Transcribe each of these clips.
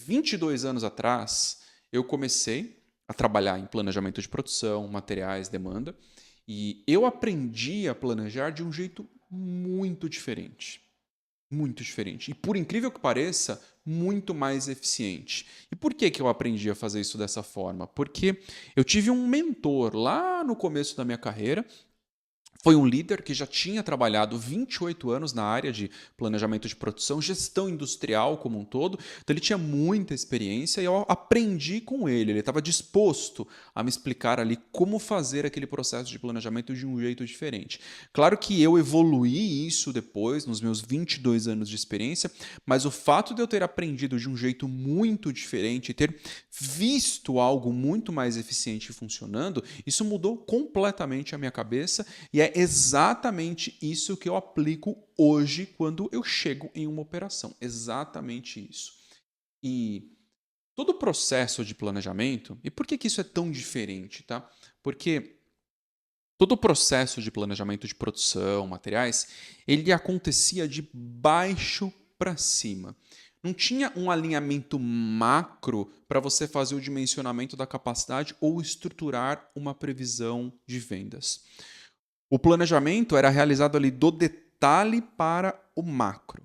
22 anos atrás, eu comecei a trabalhar em planejamento de produção, materiais, demanda, e eu aprendi a planejar de um jeito muito diferente. Muito diferente. E por incrível que pareça, muito mais eficiente. E por que eu aprendi a fazer isso dessa forma? Porque eu tive um mentor lá no começo da minha carreira. Foi um líder que já tinha trabalhado 28 anos na área de planejamento de produção, gestão industrial como um todo, então ele tinha muita experiência e eu aprendi com ele. Ele estava disposto a me explicar ali como fazer aquele processo de planejamento de um jeito diferente. Claro que eu evoluí isso depois, nos meus 22 anos de experiência, mas o fato de eu ter aprendido de um jeito muito diferente e ter visto algo muito mais eficiente funcionando, isso mudou completamente a minha cabeça e é exatamente isso que eu aplico hoje quando eu chego em uma operação. Exatamente isso. E todo o processo de planejamento, e por que isso é tão diferente, tá? Porque todo o processo de planejamento de produção, materiais, ele acontecia de baixo para cima. Não tinha um alinhamento macro para você fazer o dimensionamento da capacidade ou estruturar uma previsão de vendas. O planejamento era realizado ali do detalhe para o macro.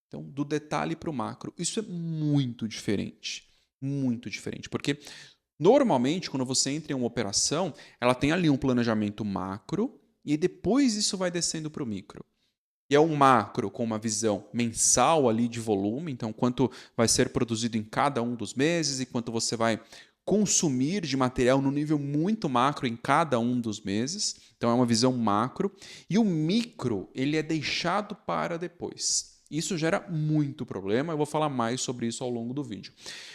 Então, do detalhe para o macro. Isso é muito diferente. Muito diferente. Porque, normalmente, quando você entra em uma operação, ela tem ali um planejamento macro e depois isso vai descendo para o micro. E é um macro com uma visão mensal ali de volume, então quanto vai ser produzido em cada um dos meses e quanto você vai consumir de material no nível muito macro em cada um dos meses. Então é uma visão macro. E o micro, ele é deixado para depois. Isso gera muito problema, eu vou falar mais sobre isso ao longo do vídeo.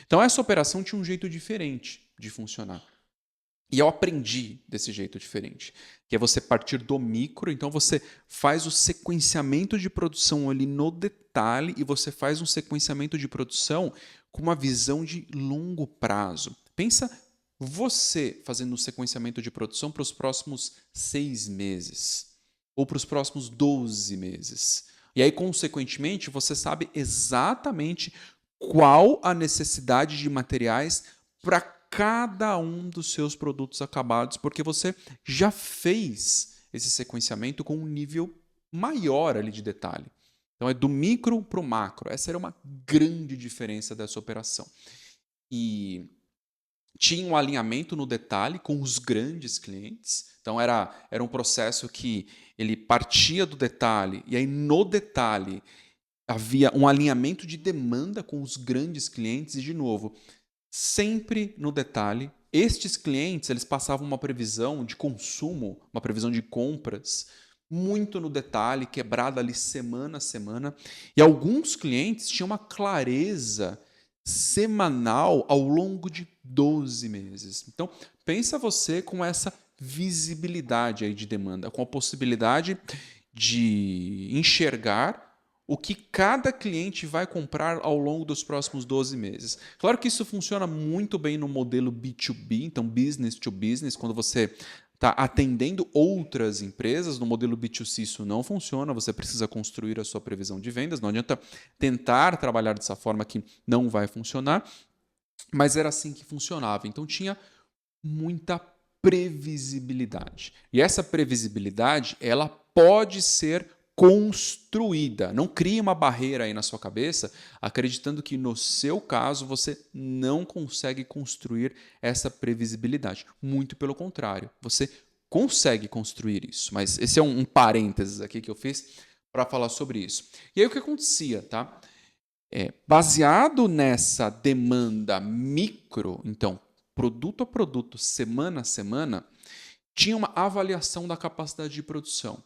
Então essa operação tinha um jeito diferente de funcionar. E eu aprendi desse jeito diferente, que é você partir do micro, então você faz o sequenciamento de produção ali no detalhe e você faz um sequenciamento de produção com uma visão de longo prazo. Pensa você fazendo um sequenciamento de produção para os próximos 6 meses ou para os próximos 12 meses. E aí, consequentemente, você sabe exatamente qual a necessidade de materiais para cada um dos seus produtos acabados, porque você já fez esse sequenciamento com um nível maior ali de detalhe. Então é do micro para o macro. Essa era uma grande diferença dessa operação. E tinha um alinhamento no detalhe com os grandes clientes. Então era um processo que ele partia do detalhe e aí no detalhe havia um alinhamento de demanda com os grandes clientes e, de novo, sempre no detalhe. Estes clientes, eles passavam uma previsão de consumo, uma previsão de compras, muito no detalhe, quebrada ali semana a semana. E alguns clientes tinham uma clareza semanal ao longo de 12 meses. Então, pensa você com essa visibilidade aí de demanda, com a possibilidade de enxergar o que cada cliente vai comprar ao longo dos próximos 12 meses. Claro que isso funciona muito bem no modelo B2B, então business to business, quando você está atendendo outras empresas. No modelo B2C isso não funciona, você precisa construir a sua previsão de vendas, não adianta tentar trabalhar dessa forma que não vai funcionar, mas era assim que funcionava. Então tinha muita previsibilidade. E essa previsibilidade, ela pode ser construída. Não crie uma barreira aí na sua cabeça, acreditando que no seu caso você não consegue construir essa previsibilidade. Muito pelo contrário, você consegue construir isso. Mas esse é um parênteses aqui que eu fiz para falar sobre isso. E aí o que acontecia, tá? Baseado nessa demanda micro, então, produto a produto, semana a semana, tinha uma avaliação da capacidade de produção.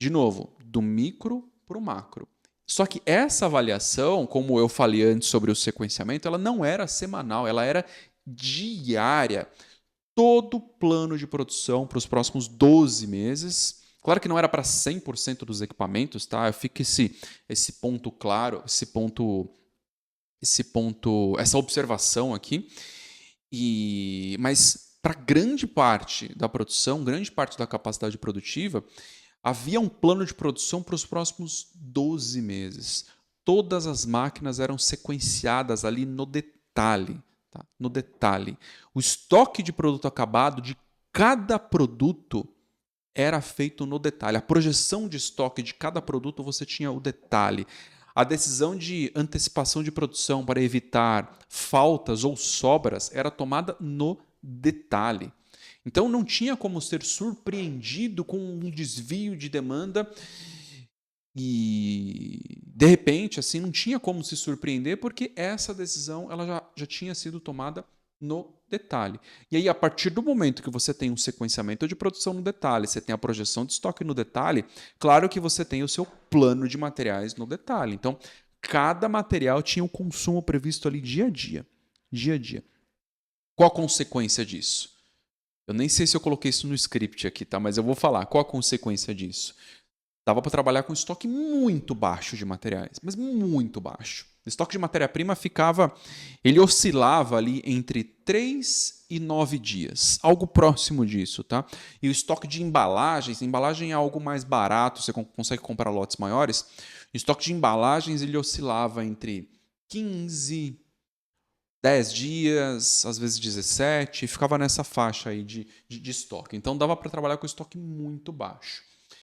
De novo, do micro para o macro. Só que essa avaliação, como eu falei antes sobre o sequenciamento, ela não era semanal, ela era diária. Todo o plano de produção para os próximos 12 meses. Claro que não era para 100% dos equipamentos, tá? Fica esse ponto claro, essa observação aqui. Mas para grande parte da produção, grande parte da capacidade produtiva, havia um plano de produção para os próximos 12 meses. todas as máquinas eram sequenciadas ali no detalhe. Tá? No detalhe. O estoque de produto acabado de cada produto era feito no detalhe. A projeção de estoque de cada produto você tinha o detalhe. A decisão de antecipação de produção para evitar faltas ou sobras era tomada no detalhe. Então não tinha como ser surpreendido com um desvio de demanda e de repente assim não tinha como se surpreender porque essa decisão ela já tinha sido tomada no detalhe. E aí, a partir do momento que você tem um sequenciamento de produção no detalhe, você tem a projeção de estoque no detalhe, claro que você tem o seu plano de materiais no detalhe. Então, cada material tinha um consumo previsto ali dia a dia. Dia a dia. Qual a consequência disso? Eu nem sei se eu coloquei isso no script aqui, tá? Mas eu vou falar. Qual a consequência disso? Dava para trabalhar com estoque muito baixo de materiais, mas muito baixo. O estoque de matéria-prima ele oscilava ali entre 3 e 9 dias, algo próximo disso, tá? E o estoque de embalagem é algo mais barato, você consegue comprar lotes maiores. O estoque de embalagens ele oscilava entre 15, 10 dias, às vezes 17, ficava nessa faixa aí de estoque. Então dava para trabalhar com estoque muito baixo.